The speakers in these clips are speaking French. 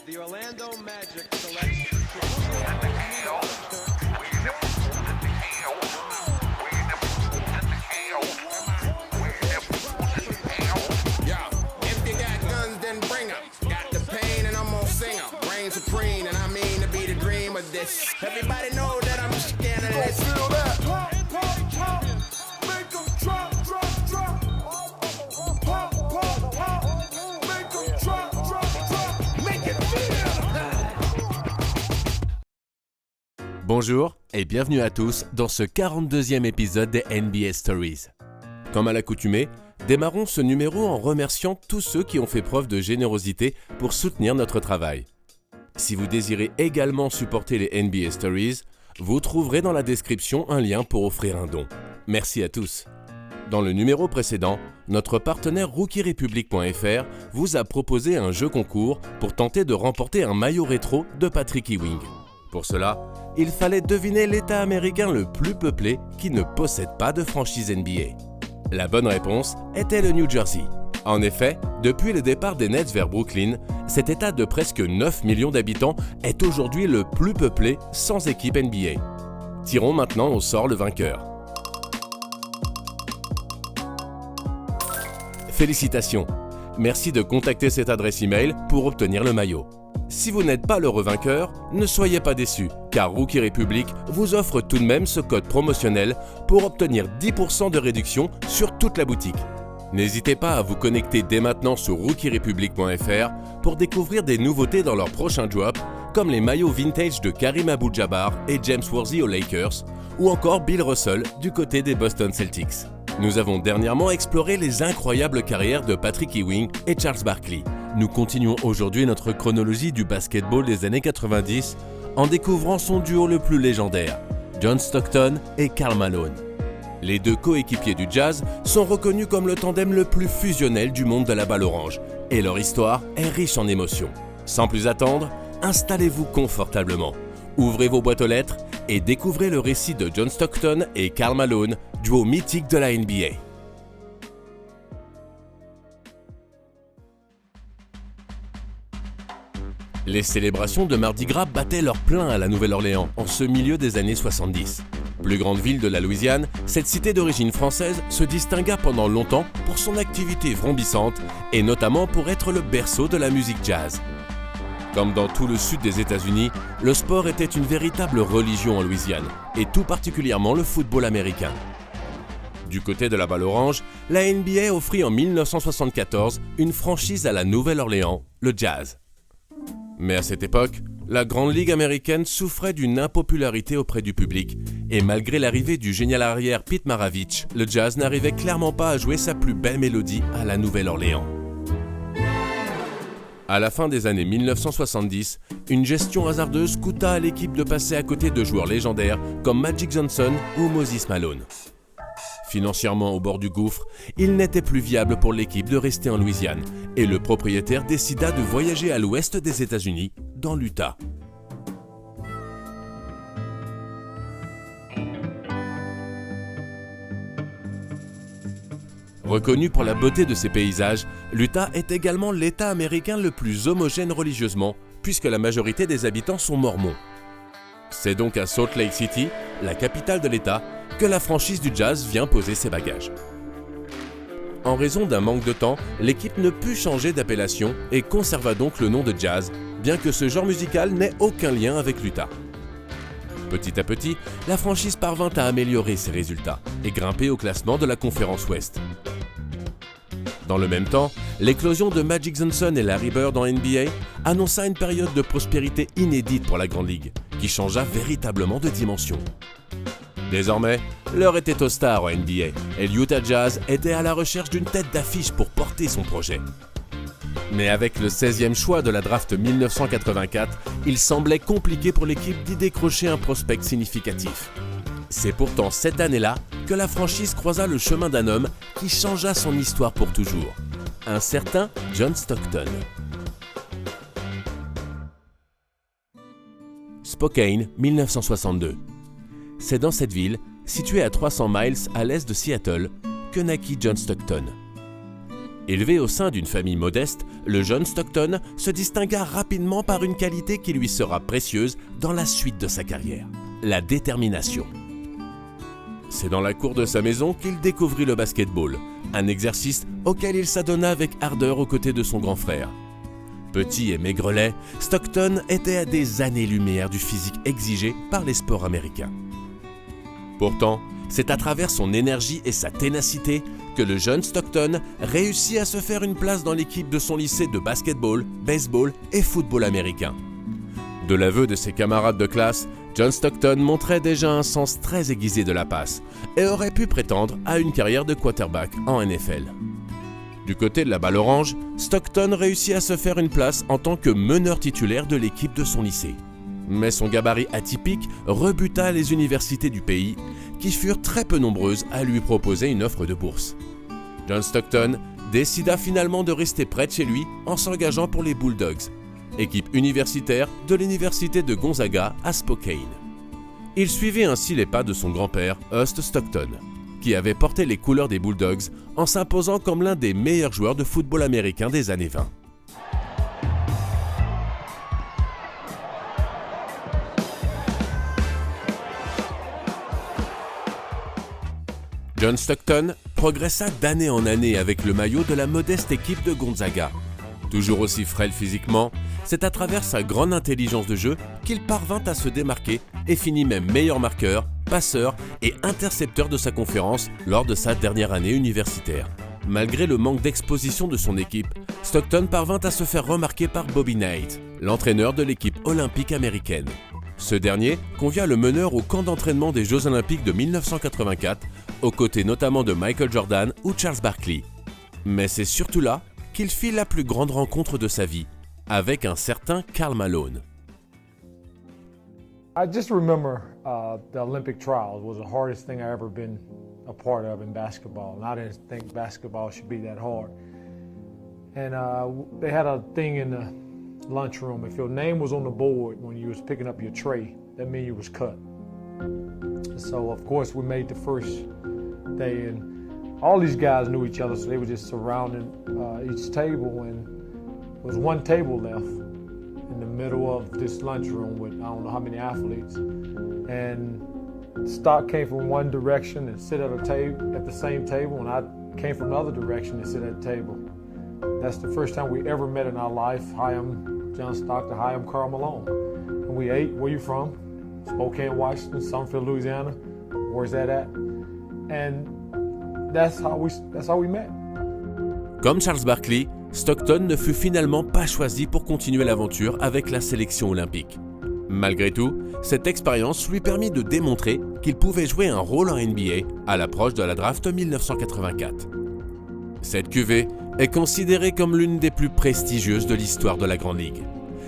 The Orlando Magic selects supreme, and I mean to be the dream of this. Everybody know that I'm scandalous. Feel that? Pop, pop, pop. Make them drop, drop, drop. Pop, pop, pop. Make them drop, drop, drop. Make it feel. Bonjour et bienvenue à tous dans ce 42e épisode des NBA Stories. Comme à l'accoutumée, démarrons ce numéro en remerciant tous ceux qui ont fait preuve de générosité pour soutenir notre travail. Si vous désirez également supporter les NBA Stories, vous trouverez dans la description un lien pour offrir un don. Merci à tous. Dans le numéro précédent, notre partenaire RookieRepublic.fr vous a proposé un jeu concours pour tenter de remporter un maillot rétro de Patrick Ewing. Pour cela, il fallait deviner l'État américain le plus peuplé qui ne possède pas de franchise NBA. La bonne réponse était le New Jersey. En effet, depuis le départ des Nets vers Brooklyn, cet État de presque 9 millions d'habitants est aujourd'hui le plus peuplé sans équipe NBA. Tirons maintenant au sort le vainqueur. Félicitations! Merci de contacter cette adresse email pour obtenir le maillot. Si vous n'êtes pas l'heureux vainqueur, ne soyez pas déçus, car Rookie Republic vous offre tout de même ce code promotionnel pour obtenir 10% de réduction sur toute la boutique. N'hésitez pas à vous connecter dès maintenant sur RookieRepublic.fr pour découvrir des nouveautés dans leur prochain drop, comme les maillots vintage de Kareem Abdul-Jabbar et James Worthy aux Lakers, ou encore Bill Russell du côté des Boston Celtics. Nous avons dernièrement exploré les incroyables carrières de Patrick Ewing et Charles Barkley. Nous continuons aujourd'hui notre chronologie du basketball des années 90 en découvrant son duo le plus légendaire, John Stockton et Karl Malone. Les deux coéquipiers du Jazz sont reconnus comme le tandem le plus fusionnel du monde de la balle orange et leur histoire est riche en émotions. Sans plus attendre, installez-vous confortablement, ouvrez vos boîtes aux lettres et découvrez le récit de John Stockton et Karl Malone, duo mythique de la NBA. Les célébrations de Mardi Gras battaient leur plein à la Nouvelle-Orléans en ce milieu des années 70. Plus grande ville de la Louisiane, cette cité d'origine française se distingua pendant longtemps pour son activité vrombissante et notamment pour être le berceau de la musique jazz. Comme dans tout le sud des États-Unis, le sport était une véritable religion en Louisiane, et tout particulièrement le football américain. Du côté de la balle orange, la NBA offrit en 1974 une franchise à la Nouvelle-Orléans, le Jazz. Mais à cette époque, la Grande Ligue américaine souffrait d'une impopularité auprès du public et malgré l'arrivée du génial arrière Pete Maravich, le Jazz n'arrivait clairement pas à jouer sa plus belle mélodie à la Nouvelle-Orléans. À la fin des années 1970, une gestion hasardeuse coûta à l'équipe de passer à côté de joueurs légendaires comme Magic Johnson ou Moses Malone. Financièrement au bord du gouffre, il n'était plus viable pour l'équipe de rester en Louisiane et le propriétaire décida de voyager à l'ouest des États-Unis, dans l'Utah. Reconnu pour la beauté de ses paysages, l'Utah est également l'État américain le plus homogène religieusement, puisque la majorité des habitants sont mormons. C'est donc à Salt Lake City, la capitale de l'État, que la franchise du Jazz vient poser ses bagages. En raison d'un manque de temps, l'équipe ne put changer d'appellation et conserva donc le nom de Jazz, bien que ce genre musical n'ait aucun lien avec l'Utah. Petit à petit, la franchise parvint à améliorer ses résultats et grimper au classement de la conférence Ouest. Dans le même temps, l'éclosion de Magic Johnson et Larry Bird en NBA annonça une période de prospérité inédite pour la Grande Ligue, qui changea véritablement de dimension. Désormais, l'heure était aux stars en NBA et l'Utah Jazz était à la recherche d'une tête d'affiche pour porter son projet. Mais avec le 16e choix de la draft 1984, il semblait compliqué pour l'équipe d'y décrocher un prospect significatif. C'est pourtant cette année-là que la franchise croisa le chemin d'un homme qui changea son histoire pour toujours, un certain John Stockton. Spokane, 1962. C'est dans cette ville, située à 300 miles à l'est de Seattle, que naquit John Stockton. Élevé au sein d'une famille modeste, le jeune Stockton se distingua rapidement par une qualité qui lui sera précieuse dans la suite de sa carrière, la détermination. C'est dans la cour de sa maison qu'il découvrit le basketball, un exercice auquel il s'adonna avec ardeur aux côtés de son grand frère. Petit et maigrelet, Stockton était à des années-lumière du physique exigé par les sports américains. Pourtant, c'est à travers son énergie et sa ténacité que le jeune Stockton réussit à se faire une place dans l'équipe de son lycée de basketball, baseball et football américain. De l'aveu de ses camarades de classe, John Stockton montrait déjà un sens très aiguisé de la passe et aurait pu prétendre à une carrière de quarterback en NFL. Du côté de la balle orange, Stockton réussit à se faire une place en tant que meneur titulaire de l'équipe de son lycée. Mais son gabarit atypique rebuta les universités du pays, qui furent très peu nombreuses à lui proposer une offre de bourse. John Stockton décida finalement de rester près de chez lui en s'engageant pour les Bulldogs, équipe universitaire de l'université de Gonzaga à Spokane. Il suivait ainsi les pas de son grand-père, Hust Stockton, qui avait porté les couleurs des Bulldogs en s'imposant comme l'un des meilleurs joueurs de football américain des années 20. John Stockton progressa d'année en année avec le maillot de la modeste équipe de Gonzaga. Toujours aussi frêle physiquement, c'est à travers sa grande intelligence de jeu qu'il parvint à se démarquer et finit même meilleur marqueur, passeur et intercepteur de sa conférence lors de sa dernière année universitaire. Malgré le manque d'exposition de son équipe, Stockton parvint à se faire remarquer par Bobby Knight, l'entraîneur de l'équipe olympique américaine. Ce dernier convia le meneur au camp d'entraînement des Jeux Olympiques de 1984, aux côtés notamment de Michael Jordan ou Charles Barkley. Mais c'est surtout là qu'il fit la plus grande rencontre de sa vie, avec un certain Karl Malone. I just remember the Olympic trials was the hardest thing I ever been a part of in basketball, and I didn't think basketball should be that hard. And they had a thing in the lunchroom. If your name was on the board when you was picking up your tray, that meant you was cut. So of course we made the first day, and all these guys knew each other, so they were just surrounding each table, and there was one table left in the middle of this lunchroom with I don't know how many athletes, and Stock came from one direction and sit at a table at the same table, and I came from the other direction and sit at the table. That's the first time we ever met in our life. Hi, I'm John Stockton. Hi, I'm Karl Malone. And we ate. Where you from? Spokane, Washington, Summerfield, Louisiana. Where's that at? And that's how we met. Comme Charles Barkley, Stockton ne fut finalement pas choisi pour continuer l'aventure avec la sélection olympique. Malgré tout, cette expérience lui permit de démontrer qu'il pouvait jouer un rôle en NBA à l'approche de la draft 1984. Cette cuvée est considérée comme l'une des plus prestigieuses de l'histoire de la Grande Ligue.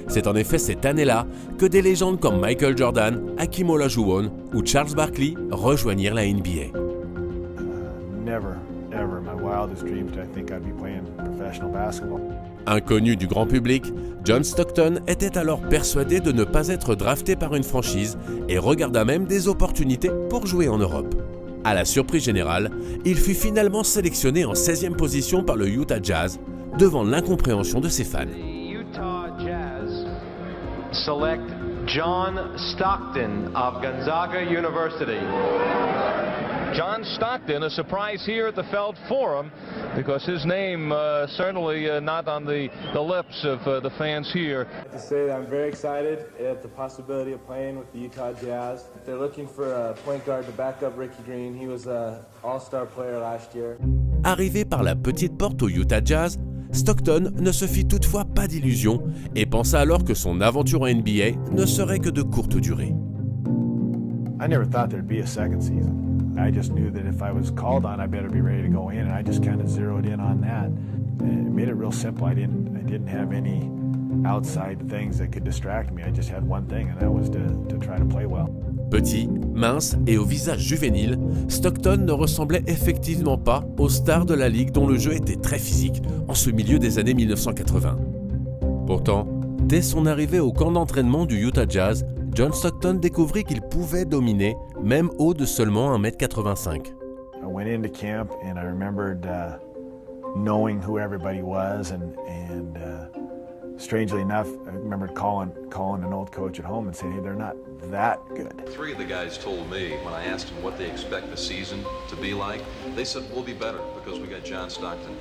C'est en effet cette année-là que des légendes comme Michael Jordan, Hakeem Olajuwon ou Charles Barkley rejoignirent la NBA. Ever in my wildest dreams did I think I'd be playing professional basketball. Inconnu du grand public, John Stockton était alors persuadé de ne pas être drafté par une franchise et regarda même des opportunités pour jouer en Europe. À la surprise générale, il fut finalement sélectionné en 16e position par le Utah Jazz, devant l'incompréhension de ses fans. The Utah Jazz select John Stockton of Gonzaga University. John Stockton, a surprise here at the Feld Forum because his name certainly not on the lips of the fans here. I have to say that I'm very excited at the possibility of playing with the Utah Jazz. They're looking for a point guard to back up Ricky Green. He was an all-star player last year. Arrivé par la petite porte au Utah Jazz, Stockton ne se fit toutefois pas d'illusions et pensa alors que son aventure en NBA ne serait que de courte durée. I never thought there'd be a second season. I just knew that if I was called on, I better be ready to go in, and I just kind of zeroed in on that. It made it real simple. I didn't have any outside things that could distract me. I just had one thing, and that was to try to play well. Petit, mince et au visage juvénile, Stockton ne ressemblait effectivement pas aux stars de la ligue dont le jeu était très physique en ce milieu des années 1980. Pourtant, dès son arrivée au camp d'entraînement du Utah Jazz, John Stockton découvrit qu'il pouvait dominer, même haut de seulement 1,85 m. I went into camp and I remembered knowing who everybody was, and strangely enough, I remember calling an old coach at home and saying, hey, they're not that good. 3 of the guys told me when I asked them what they expect the season to be like, they said we'll be better because we got John Stockton.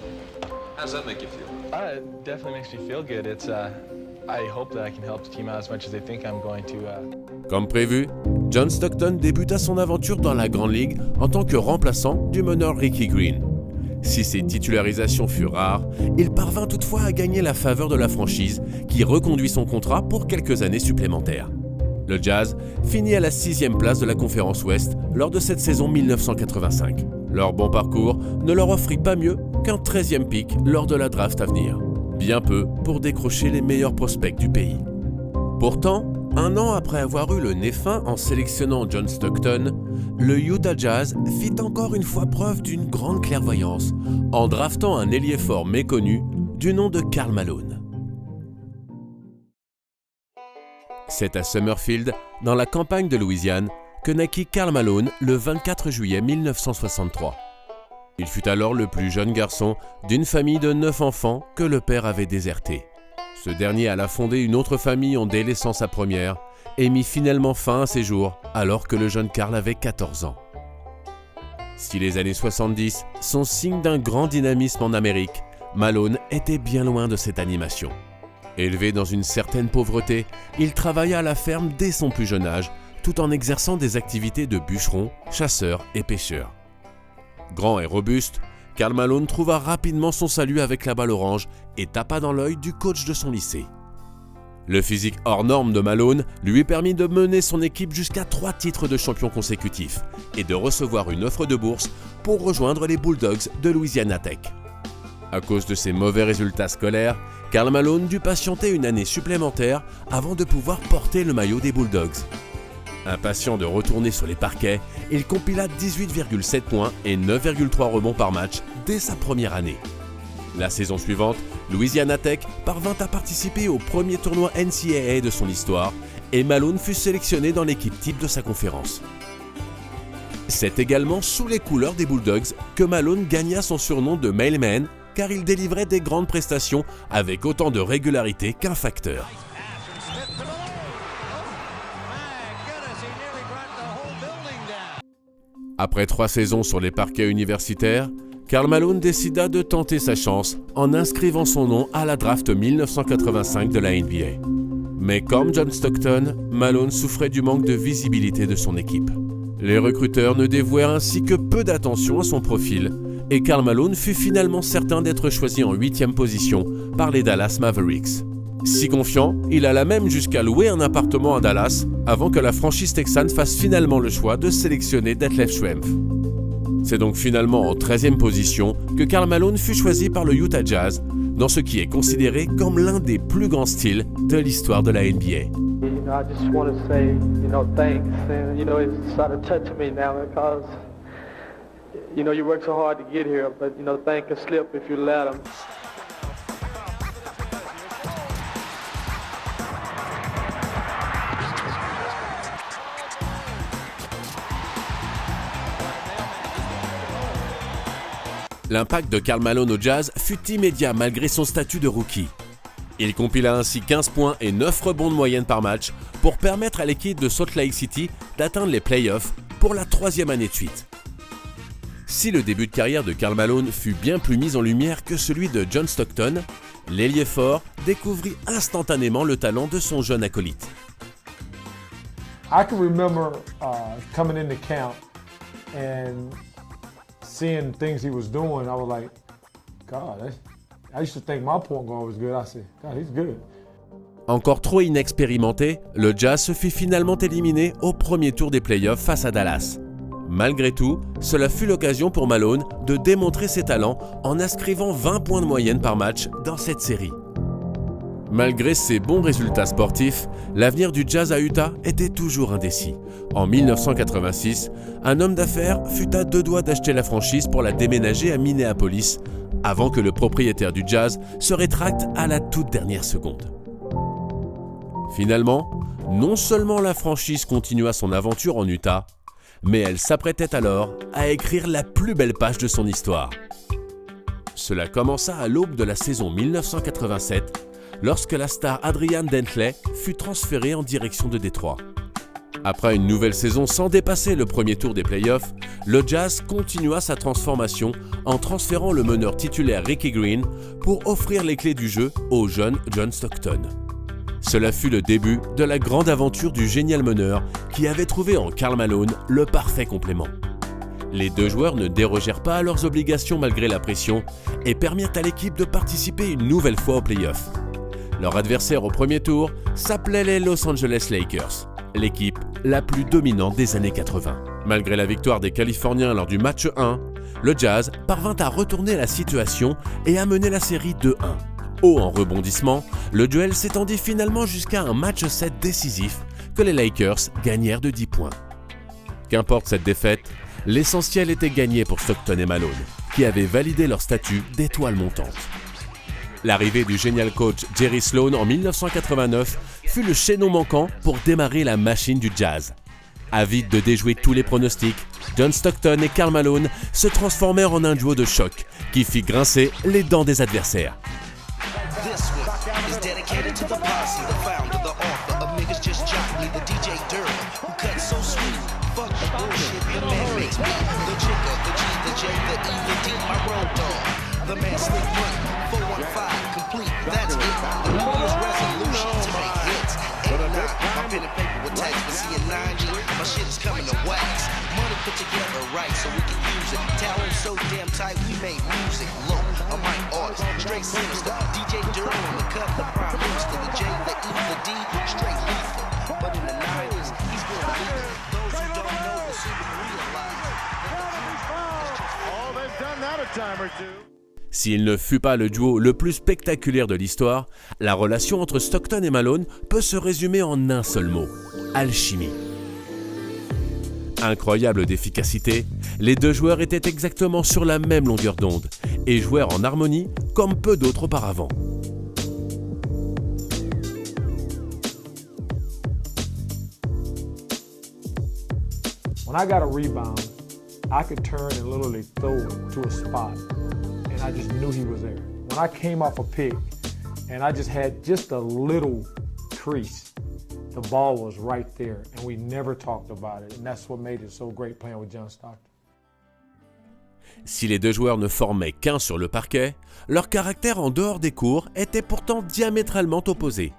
How does that make you feel? It definitely makes me feel good. I hope that I can help the team out as much as they think I'm going to. Comme prévu, John Stockton débuta son aventure dans la Grande Ligue en tant que remplaçant du meneur Ricky Green. Si ses titularisations furent rares, il parvint toutefois à gagner la faveur de la franchise qui reconduit son contrat pour quelques années supplémentaires. Le Jazz finit à la 6e place de la conférence Ouest lors de cette saison 1985. Leur bon parcours ne leur offrit pas mieux qu'un 13e pick lors de la draft à venir. Bien peu pour décrocher les meilleurs prospects du pays. Pourtant, un an après avoir eu le nez fin en sélectionnant John Stockton, le Utah Jazz fit encore une fois preuve d'une grande clairvoyance en draftant un ailier fort méconnu du nom de Karl Malone. C'est à Summerfield, dans la campagne de Louisiane, que naquit Karl Malone le 24 juillet 1963. Il fut alors le plus jeune garçon d'une famille de 9 enfants que le père avait déserté. Ce dernier alla fonder une autre famille en délaissant sa première et mit finalement fin à ses jours alors que le jeune Karl avait 14 ans. Si les années 70 sont signe d'un grand dynamisme en Amérique, Malone était bien loin de cette animation. Élevé dans une certaine pauvreté, il travailla à la ferme dès son plus jeune âge, tout en exerçant des activités de bûcheron, chasseur et pêcheur. Grand et robuste, Karl Malone trouva rapidement son salut avec la balle orange et tapa dans l'œil du coach de son lycée. Le physique hors norme de Malone lui permit de mener son équipe jusqu'à 3 titres de champion consécutifs et de recevoir une offre de bourse pour rejoindre les Bulldogs de Louisiana Tech. À cause de ses mauvais résultats scolaires, Karl Malone dut patienter une année supplémentaire avant de pouvoir porter le maillot des Bulldogs. Impatient de retourner sur les parquets, il compila 18,7 points et 9,3 rebonds par match dès sa première année. La saison suivante, Louisiana Tech parvint à participer au premier tournoi NCAA de son histoire et Malone fut sélectionné dans l'équipe type de sa conférence. C'est également sous les couleurs des Bulldogs que Malone gagna son surnom de Mailman car il délivrait des grandes prestations avec autant de régularité qu'un facteur. Après 3 saisons sur les parquets universitaires, Karl Malone décida de tenter sa chance en inscrivant son nom à la draft 1985 de la NBA. Mais comme John Stockton, Malone souffrait du manque de visibilité de son équipe. Les recruteurs ne dévouèrent ainsi que peu d'attention à son profil et Karl Malone fut finalement certain d'être choisi en 8e position par les Dallas Mavericks. Si confiant, il alla même jusqu'à louer un appartement à Dallas avant que la franchise texane fasse finalement le choix de sélectionner Detlef Schrempf. C'est donc finalement en 13e position que Karl Malone fut choisi par le Utah Jazz, dans ce qui est considéré comme l'un des plus grands styles de l'histoire de la NBA. I just want to say, thanks. And, it's started touching me now because, you work so hard to get here, but, thank a slip if you let them. L'impact de Karl Malone au Jazz fut immédiat malgré son statut de rookie. Il compila ainsi 15 points et 9 rebonds de moyenne par match pour permettre à l'équipe de Salt Lake City d'atteindre les playoffs pour la 3e année de suite. Si le début de carrière de Karl Malone fut bien plus mis en lumière que celui de John Stockton, l'ailier fort découvrit instantanément le talent de son jeune acolyte. I can remember coming into camp and seeing things he was doing. I was like, God, I used to think my point guard was good. I said, God, he's good. Encore trop inexpérimenté, le Jazz se fit finalement éliminer au premier tour des playoffs face à Dallas. Malgré tout, cela fut l'occasion pour Malone de démontrer ses talents en inscrivant 20 points de moyenne par match dans cette série. Malgré ses bons résultats sportifs, l'avenir du Jazz à Utah était toujours indécis. En 1986, un homme d'affaires fut à 2 doigts d'acheter la franchise pour la déménager à Minneapolis, avant que le propriétaire du Jazz se rétracte à la toute dernière seconde. Finalement, non seulement la franchise continua son aventure en Utah, mais elle s'apprêtait alors à écrire la plus belle page de son histoire. Cela commença à l'aube de la saison 1987, lorsque la star Adrian Dantley fut transférée en direction de Détroit. Après une nouvelle saison sans dépasser le premier tour des playoffs, le Jazz continua sa transformation en transférant le meneur titulaire Ricky Green pour offrir les clés du jeu au jeune John Stockton. Cela fut le début de la grande aventure du génial meneur qui avait trouvé en Karl Malone le parfait complément. Les deux joueurs ne dérogèrent pas à leurs obligations malgré la pression et permirent à l'équipe de participer une nouvelle fois aux playoffs. Leur adversaire au premier tour s'appelait les Los Angeles Lakers, l'équipe la plus dominante des années 80. Malgré la victoire des Californiens lors du match 1, le Jazz parvint à retourner la situation et à mener la série 2-1. Haut en rebondissement, le duel s'étendit finalement jusqu'à un match 7 décisif que les Lakers gagnèrent de 10 points. Qu'importe cette défaite, l'essentiel était gagné pour Stockton et Malone, qui avaient validé leur statut d'étoile montante. L'arrivée du génial coach Jerry Sloan en 1989 fut le chaînon manquant pour démarrer la machine du Jazz. Avides de déjouer tous les pronostics, John Stockton et Karl Malone se transformèrent en un duo de choc qui fit grincer les dents des adversaires. S'il ne fut pas le duo le plus spectaculaire de l'histoire, la relation entre Stockton et Malone peut se résumer en un seul mot: alchimie. Incroyable d'efficacité, les deux joueurs étaient exactement sur la même longueur d'onde et jouèrent en harmonie comme peu d'autres auparavant. When I got a rebound, I could turn and literally throw it to a spot, and I just knew he was there. When I came off a pick, and I just had just a little crease, the ball was right there, and we never talked about it, and that's what made it so great playing with John Stockton. Si les deux joueurs ne formaient qu'un sur le parquet, leur caractère en dehors des cours était pourtant diamétralement opposé.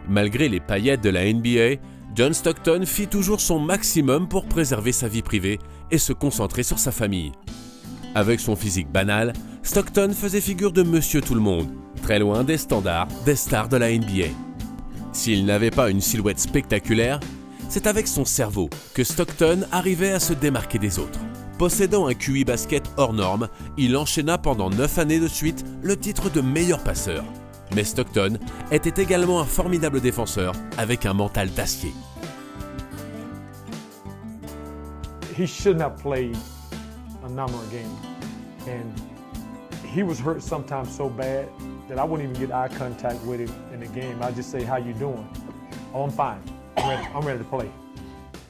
Malgré les paillettes de la NBA, John Stockton fit toujours son maximum pour préserver sa vie privée et se concentrer sur sa famille. Avec son physique banal, Stockton faisait figure de monsieur tout le monde, très loin des standards des stars de la NBA. S'il n'avait pas une silhouette spectaculaire, c'est avec son cerveau que Stockton arrivait à se démarquer des autres. Possédant un QI basket hors norme, il enchaîna pendant 9 années de suite le titre de meilleur passeur. Mais Stockton était également un formidable défenseur avec un mental d'acier. He shouldn't have played a number of games, and he was hurt sometimes so bad that I wouldn't even get eye contact with him in the game. I'd just say, "How you doing?" "Oh, I'm fine. I'm ready to play."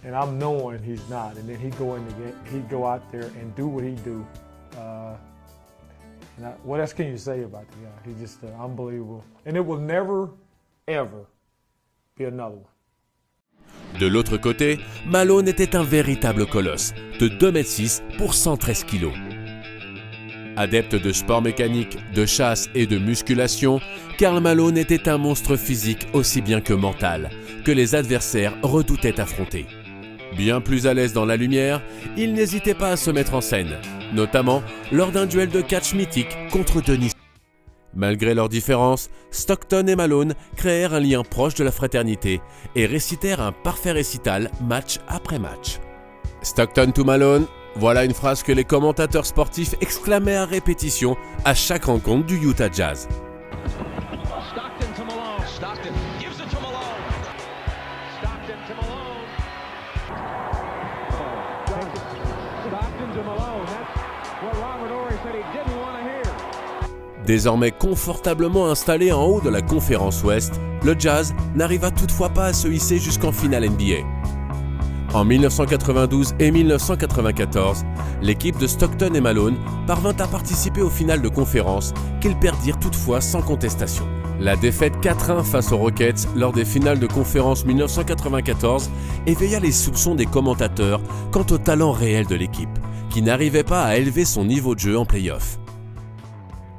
And I'm knowing he's not, and then he'd go in the game, he'd go out there and do what he do. What else can you say about the guy? He's just unbelievable. And it will never, ever be another one. De l'autre côté, Malone était un véritable colosse, de 2,6 m pour 113 kg. Adepte de sport mécanique, de chasse et de musculation, Karl Malone était un monstre physique aussi bien que mental, que les adversaires redoutaient affronter. Bien plus à l'aise dans la lumière, il n'hésitait pas à se mettre en scène, notamment lors d'un duel de catch mythique contre Denis. Malgré leurs différences, Stockton et Malone créèrent un lien proche de la fraternité et récitèrent un parfait récital match après match. Stockton to Malone, voilà une phrase que les commentateurs sportifs exclamaient à répétition à chaque rencontre du Utah Jazz. Stockton to Malone. Stockton gives it to Malone. Stockton to Malone. Stockton to Malone. That's what Robert Horry said he didn't want to hear. Désormais confortablement installé en haut de la conférence Ouest, le Jazz n'arriva toutefois pas à se hisser jusqu'en finale NBA. En 1992 et 1994, l'équipe de Stockton et Malone parvint à participer aux finales de conférence qu'ils perdirent toutefois sans contestation. La défaite 4-1 face aux Rockets lors des finales de conférence 1994 éveilla les soupçons des commentateurs quant au talent réel de l'équipe, qui n'arrivait pas à élever son niveau de jeu en play-off.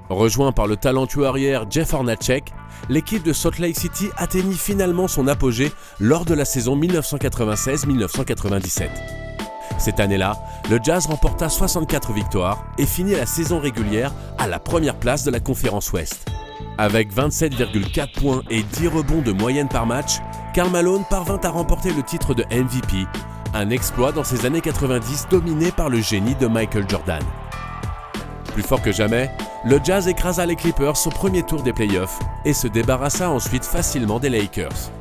Rejoint par le talentueux arrière Jeff Hornacek, l'équipe de Salt Lake City atteignit finalement son apogée lors de la saison 1996-1997. Cette année-là, le Jazz remporta 64 victoires et finit la saison régulière à la première place de la conférence Ouest. Avec 27,4 points et 10 rebonds de moyenne par match, Karl Malone parvint à remporter le titre de MVP, un exploit dans ces années 90 dominé par le génie de Michael Jordan. Plus fort que jamais, le Jazz écrasa les Clippers au premier tour des playoffs et se débarrassa ensuite facilement des Lakers.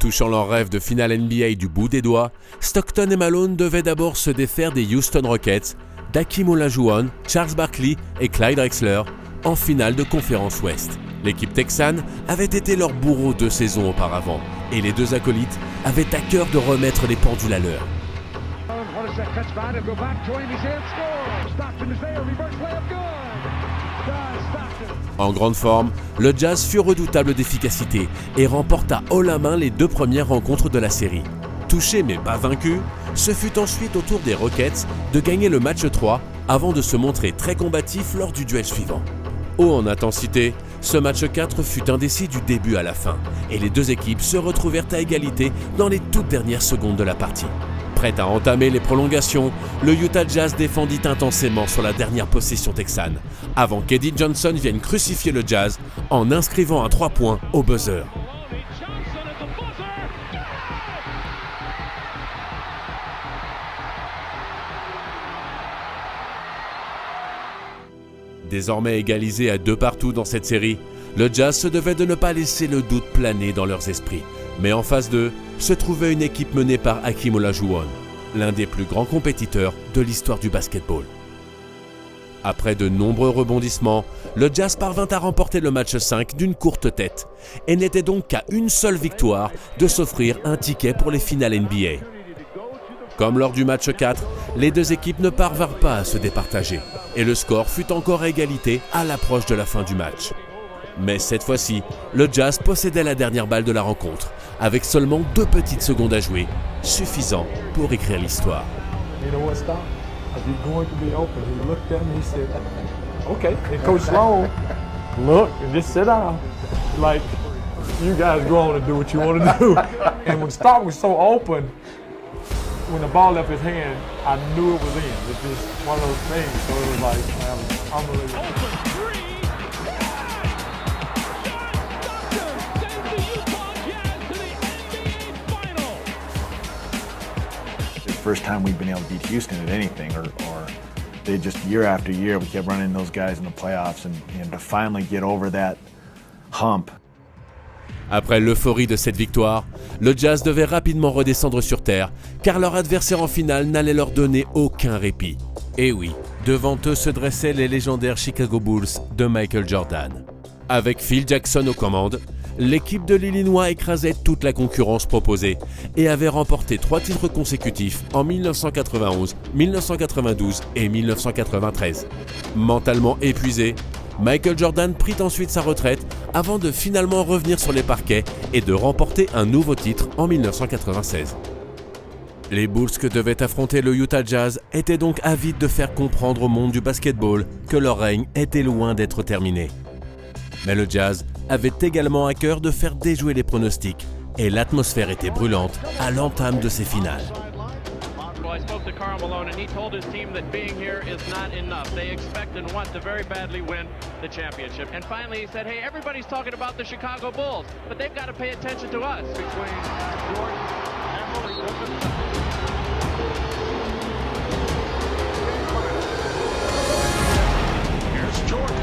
Touchant leur rêve de finale NBA du bout des doigts, Stockton et Malone devaient d'abord se défaire des Houston Rockets, d'Hakeem Olajuwon, Charles Barkley et Clyde Drexler en finale de conférence Ouest. L'équipe texane avait été leur bourreau 2 saisons auparavant et les deux acolytes avaient à cœur de remettre les pendules à l'heure. En grande forme, le Jazz fut redoutable d'efficacité et remporta haut la main les 2 premières rencontres de la série. Touché mais pas vaincu, ce fut ensuite au tour des Rockets de gagner le match 3 avant de se montrer très combatif lors du duel suivant. Haut en intensité, ce match 4 fut indécis du début à la fin et les deux équipes se retrouvèrent à égalité dans les toutes dernières secondes de la partie. Prêt à entamer les prolongations, le Utah Jazz défendit intensément sur la dernière possession texane, avant qu'Eddie Johnson vienne crucifier le Jazz en inscrivant un 3 points au buzzer. Désormais égalisé à 2 partout dans cette série, le Jazz se devait de ne pas laisser le doute planer dans leurs esprits. Mais en face d'eux se trouvait une équipe menée par Hakeem Olajuwon, l'un des plus grands compétiteurs de l'histoire du basketball. Après de nombreux rebondissements, le Jazz parvint à remporter le match 5 d'une courte tête et n'était donc qu'à une seule victoire de s'offrir un ticket pour les finales NBA. Comme lors du match 4, les deux équipes ne parvinrent pas à se départager et le score fut encore à égalité à l'approche de la fin du match. Mais cette fois-ci, le Jazz possédait la dernière balle de la rencontre, avec seulement 2 petites secondes à jouer, suffisant pour écrire l'histoire. You know what, Stock? Are you going to be open? He looked at me, he said, okay. And Coach Sloan, look, and just sit down. Like, you guys go on and do what you want to do. And when Stock was so open, when the ball left his hand, I knew it was in. It's just one of those things. So it was like, unbelievable. First time we've been able to beat Houston at anything, or they just year after year we kept running those guys in the playoffs, and to finally get over that hump. Après l'euphorie de cette victoire, le Jazz devait rapidement redescendre sur terre, car leur adversaire en finale n'allait leur donner aucun répit. Et oui, devant eux se dressaient les légendaires Chicago Bulls de Michael Jordan. Avec Phil Jackson aux commandes, l'équipe de l'Illinois écrasait toute la concurrence proposée et avait remporté 3 titres consécutifs en 1991, 1992 et 1993. Mentalement épuisé, Michael Jordan prit ensuite sa retraite avant de finalement revenir sur les parquets et de remporter un nouveau titre en 1996. Les Bulls que devait affronter le Utah Jazz étaient donc avides de faire comprendre au monde du basketball que leur règne était loin d'être terminé. Mais le Jazz avait également à cœur de faire déjouer les pronostics et l'atmosphère était brûlante à l'entame de ces finales. I spoke to Karl Malone and he told his team that being here is not enough. They expect and want to very badly win the championship. And finally he said, hey, everybody's talking about the Chicago Bulls, but they've got to pay attention to us. Between Jordan and Malone. Here's Jordan.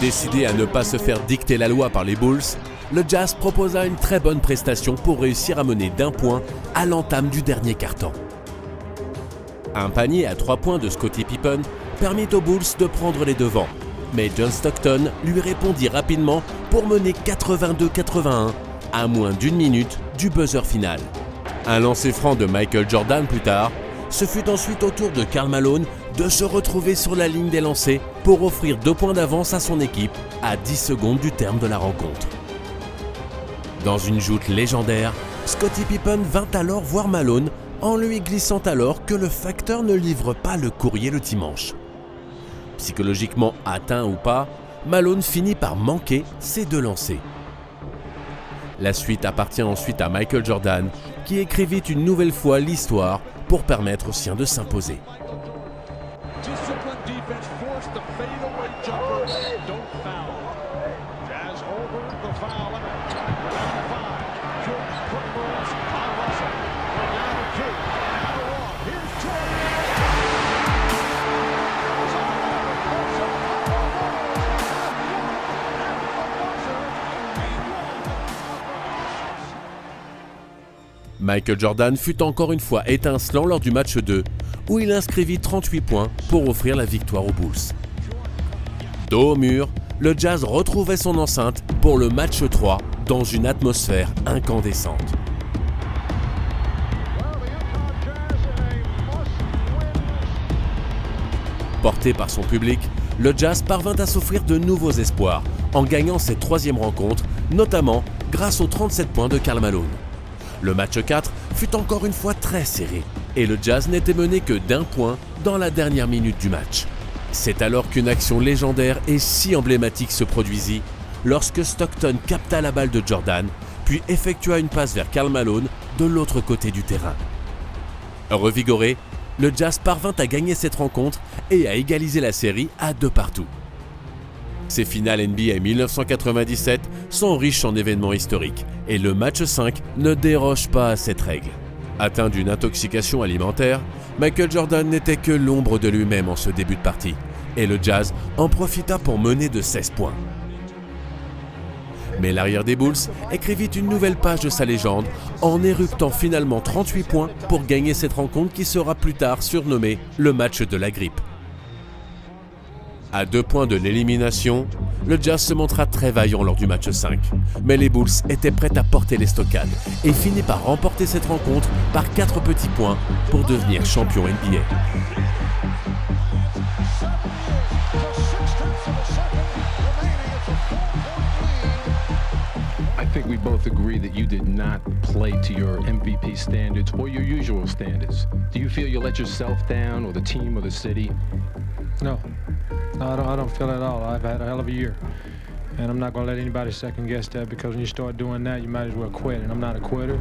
Décidé à ne pas se faire dicter la loi par les Bulls, le Jazz proposa une très bonne prestation pour réussir à mener d'1 point à l'entame du dernier quart-temps. Un panier à 3 points de Scottie Pippen permit aux Bulls de prendre les devants, mais John Stockton lui répondit rapidement pour mener 82-81 à moins d'1 minute du buzzer final. Un lancer franc de Michael Jordan plus tard, ce fut ensuite au tour de Karl Malone de se retrouver sur la ligne des lancers pour offrir 2 points d'avance à son équipe à 10 secondes du terme de la rencontre. Dans une joute légendaire, Scottie Pippen vint alors voir Malone en lui glissant alors que le facteur ne livre pas le courrier le dimanche. Psychologiquement atteint ou pas, Malone finit par manquer ses 2 lancers. La suite appartient ensuite à Michael Jordan, qui écrivit une nouvelle fois l'histoire pour permettre aux siens de s'imposer. Michael Jordan fut encore une fois étincelant lors du match 2, où il inscrivit 38 points pour offrir la victoire aux Bulls. Dos au mur, le Jazz retrouvait son enceinte pour le match 3 dans une atmosphère incandescente. Porté par son public, le Jazz parvint à s'offrir de nouveaux espoirs en gagnant cette 3e rencontre, notamment grâce aux 37 points de Karl Malone. Le match 4 fut encore une fois très serré et le Jazz n'était mené que d'1 point dans la dernière minute du match. C'est alors qu'une action légendaire et si emblématique se produisit lorsque Stockton capta la balle de Jordan puis effectua une passe vers Karl Malone de l'autre côté du terrain. Revigoré, le Jazz parvint à gagner cette rencontre et à égaliser la série à 2-2. Ces finales NBA 1997 sont riches en événements historiques et le match 5 ne déroge pas à cette règle. Atteint d'une intoxication alimentaire, Michael Jordan n'était que l'ombre de lui-même en ce début de partie et le Jazz en profita pour mener de 16 points. Mais l'arrière des Bulls écrivit une nouvelle page de sa légende en éruptant finalement 38 points pour gagner cette rencontre qui sera plus tard surnommée le match de la grippe. À 2 points de l'élimination, le Jazz se montra très vaillant lors du match 5. Mais les Bulls étaient prêts à porter les stockades et finit par remporter cette rencontre par 4 petits points pour devenir champion NBA. I think we both agree that you did not play to your MVP standards or your usual standards. Do you feel you let yourself down or the team or the city? No, I don't feel at all. I've had a hell of a year. And I'm not going to let anybody second guess that because when you start doing that, you might as well quit. And I'm not a quitter.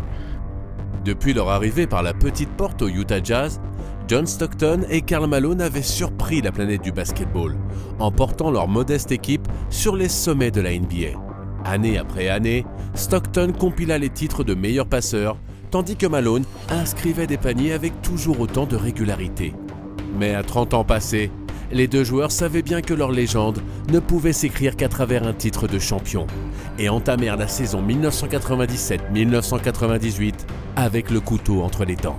Depuis leur arrivée par la petite porte au Utah Jazz, John Stockton et Karl Malone avaient surpris la planète du basketball en portant leur modeste équipe sur les sommets de la NBA. Année après année, Stockton compila les titres de meilleur passeur, tandis que Malone inscrivait des paniers avec toujours autant de régularité. Mais à 30 ans passés, les deux joueurs savaient bien que leur légende ne pouvait s'écrire qu'à travers un titre de champion et entamèrent la saison 1997-1998 avec le couteau entre les dents.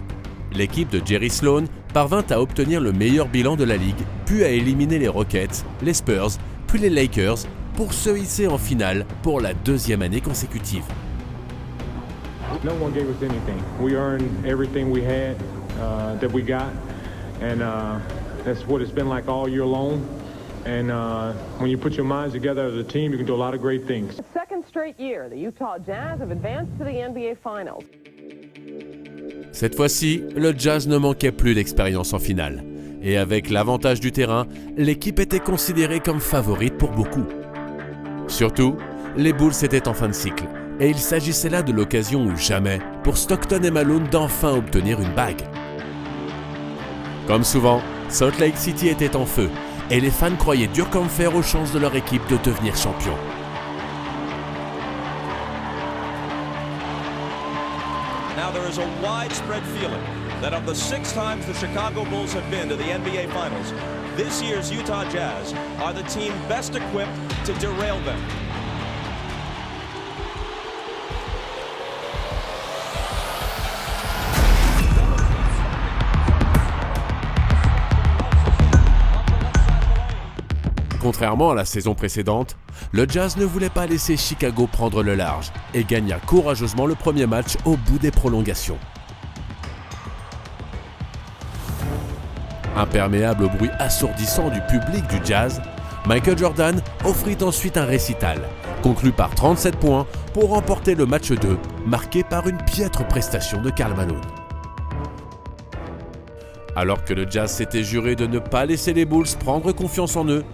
L'équipe de Jerry Sloan parvint à obtenir le meilleur bilan de la ligue, puis à éliminer les Rockets, les Spurs, puis les Lakers pour se hisser en finale pour la 2e année consécutive. No one gave us anything. We earned everything we had that we got, and that's what it's been like all year long. And when you put your minds together as a team, you can do a lot of great things. The second straight year, the Utah Jazz have advanced to the NBA Finals. Cette fois-ci, le Jazz ne manquait plus d'expérience en finale. Et avec l'avantage du terrain, l'équipe était considérée comme favorite pour beaucoup. Surtout, les Bulls étaient en fin de cycle. Et il s'agissait là de l'occasion ou jamais pour Stockton et Malone d'enfin obtenir une bague. Comme souvent, Salt Lake City était en feu et les fans croyaient dur comme fer aux chances de leur équipe de devenir champion. Now there is a widespread feeling that of the 6 times the Chicago Bulls have been to the NBA Finals, this year's Utah Jazz are the team best equipped to derail them. Contrairement à la saison précédente, le Jazz ne voulait pas laisser Chicago prendre le large et gagna courageusement le premier match au bout des prolongations. Imperméable au bruit assourdissant du public du Jazz, Michael Jordan offrit ensuite un récital, conclu par 37 points pour remporter le match 2, marqué par une piètre prestation de Karl Malone. Alors que le Jazz s'était juré de ne pas laisser les Bulls prendre confiance en eux,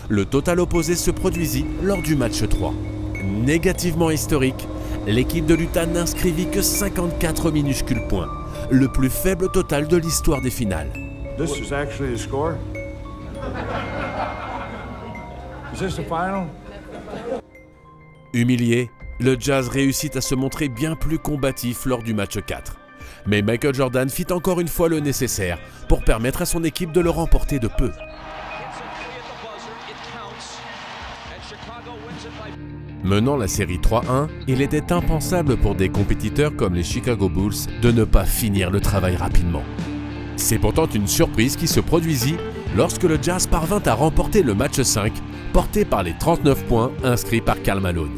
le total opposé se produisit lors du match 3. Négativement historique, l'équipe de l'Utah n'inscrivit que 54 minuscules points, le plus faible total de l'histoire des finales. This is actually the score? Is this the final? Humilié, le Jazz réussit à se montrer bien plus combatif lors du match 4. Mais Michael Jordan fit encore une fois le nécessaire pour permettre à son équipe de le remporter de peu. Menant la série 3-1, il était impensable pour des compétiteurs comme les Chicago Bulls de ne pas finir le travail rapidement. C'est pourtant une surprise qui se produisit lorsque le Jazz parvint à remporter le match 5, porté par les 39 points inscrits par Karl Malone.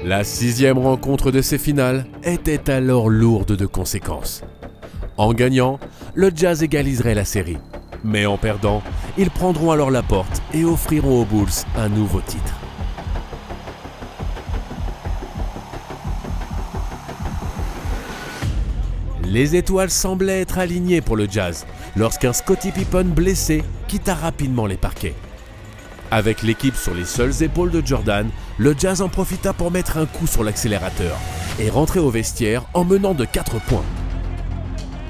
La 6e rencontre de ces finales était alors lourde de conséquences. En gagnant, le Jazz égaliserait la série. Mais en perdant, ils prendront alors la porte et offriront aux Bulls un nouveau titre. Les étoiles semblaient être alignées pour le Jazz lorsqu'un Scottie Pippen blessé quitta rapidement les parquets. Avec l'équipe sur les seules épaules de Jordan, le Jazz en profita pour mettre un coup sur l'accélérateur et rentrer au vestiaire en menant de 4 points.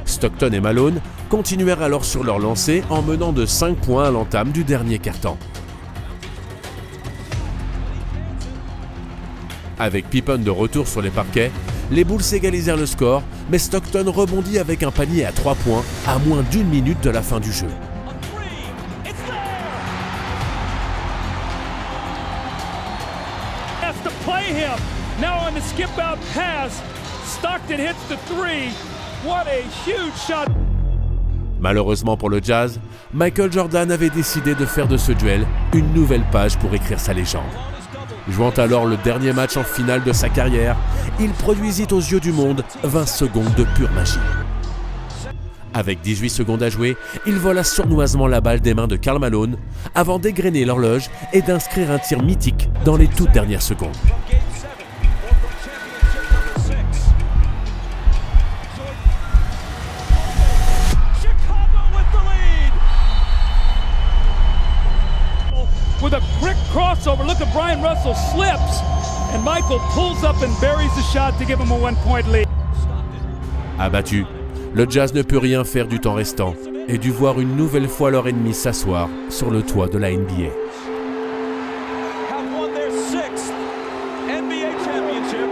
Stockton et Malone continuèrent alors sur leur lancée en menant de 5 points à l'entame du dernier quart-temps. Avec Pippen de retour sur les parquets, les Bulls égalisèrent le score, mais Stockton rebondit avec un panier à 3 points à moins d'1 minute de la fin du jeu. Malheureusement pour le Jazz, Michael Jordan avait décidé de faire de ce duel une nouvelle page pour écrire sa légende. Jouant alors le dernier match en finale de sa carrière, il produisit aux yeux du monde 20 secondes de pure magie. Avec 18 secondes à jouer, il vola sournoisement la balle des mains de Karl Malone avant d'égrener l'horloge et d'inscrire un tir mythique dans les toutes dernières secondes. With a quick crossover, look at Brian Russell slips, and Michael pulls up and buries the shot to give him a 1-point lead. Abattu, le Jazz ne put rien faire du temps restant et dut voir une nouvelle fois leur ennemi s'asseoir sur le toit de la NBA. Have won their 6th NBA championship,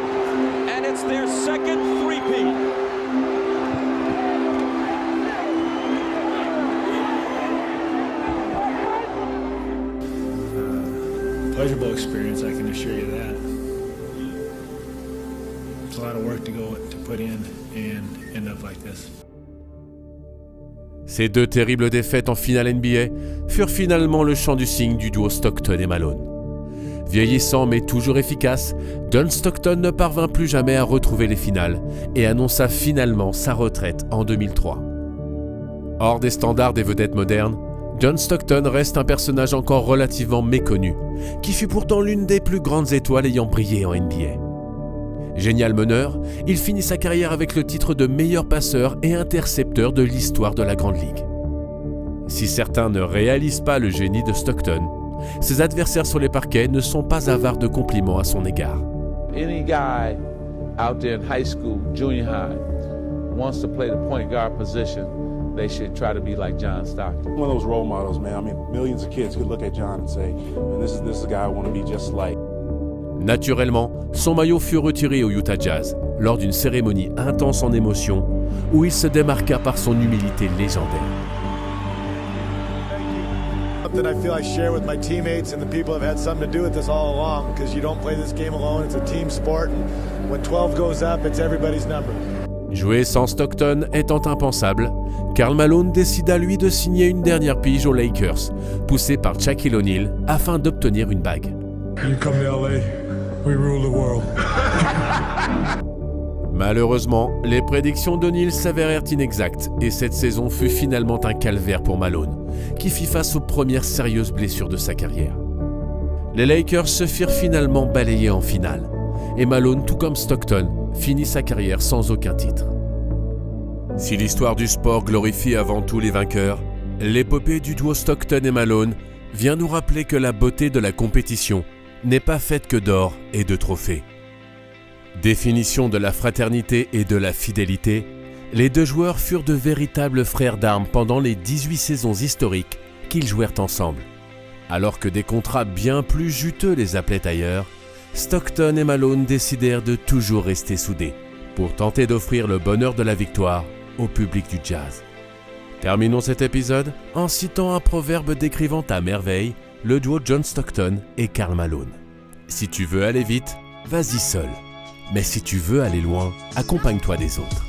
and it's their second three-peat. Pleasurable experience, I can assure you that. It's a lot of work to put in and end up like this. Ces deux terribles défaites en finale NBA furent finalement le chant du cygne du duo Stockton et Malone. Vieillissant mais toujours efficace, John Stockton ne parvint plus jamais à retrouver les finales et annonça finalement sa retraite en 2003. Hors des standards des vedettes modernes, John Stockton reste un personnage encore relativement méconnu, qui fut pourtant l'une des plus grandes étoiles ayant brillé en NBA. Génial meneur, il finit sa carrière avec le titre de meilleur passeur et intercepteur de l'histoire de la Grande Ligue. Si certains ne réalisent pas le génie de Stockton, ses adversaires sur les parquets ne sont pas avares de compliments à son égard. Any guy out there in high school, junior high, wants to play the point guard position, they should try to be like John Stockton. One of those role models, man. I mean, millions of kids could look at John and say, man, this is a guy I want to be just like. Naturellement, son maillot fut retiré au Utah Jazz lors d'une cérémonie intense en émotion où il se démarqua par son humilité légendaire. Something I feel I share with my teammates and the people have had something to do with this all along, because you don't play this game alone. It's a team sport. And when 12 goes up, it's everybody's number. Jouer sans Stockton étant impensable, Karl Malone décida lui de signer une dernière pige aux Lakers, poussé par Shaquille O'Neal afin d'obtenir une bague. You come to LA, we rule the world. Malheureusement, les prédictions d'O'Neal s'avérèrent inexactes et cette saison fut finalement un calvaire pour Malone, qui fit face aux premières sérieuses blessures de sa carrière. Les Lakers se firent finalement balayer en finale, et Malone, tout comme Stockton, finit sa carrière sans aucun titre. Si l'histoire du sport glorifie avant tout les vainqueurs, l'épopée du duo Stockton et Malone vient nous rappeler que la beauté de la compétition n'est pas faite que d'or et de trophées. Définition de la fraternité et de la fidélité, les deux joueurs furent de véritables frères d'armes pendant les 18 saisons historiques qu'ils jouèrent ensemble. Alors que des contrats bien plus juteux les appelaient ailleurs, Stockton et Malone décidèrent de toujours rester soudés pour tenter d'offrir le bonheur de la victoire au public du jazz. Terminons cet épisode en citant un proverbe décrivant à merveille le duo John Stockton et Karl Malone. Si tu veux aller vite, vas-y seul. Mais si tu veux aller loin, accompagne-toi des autres.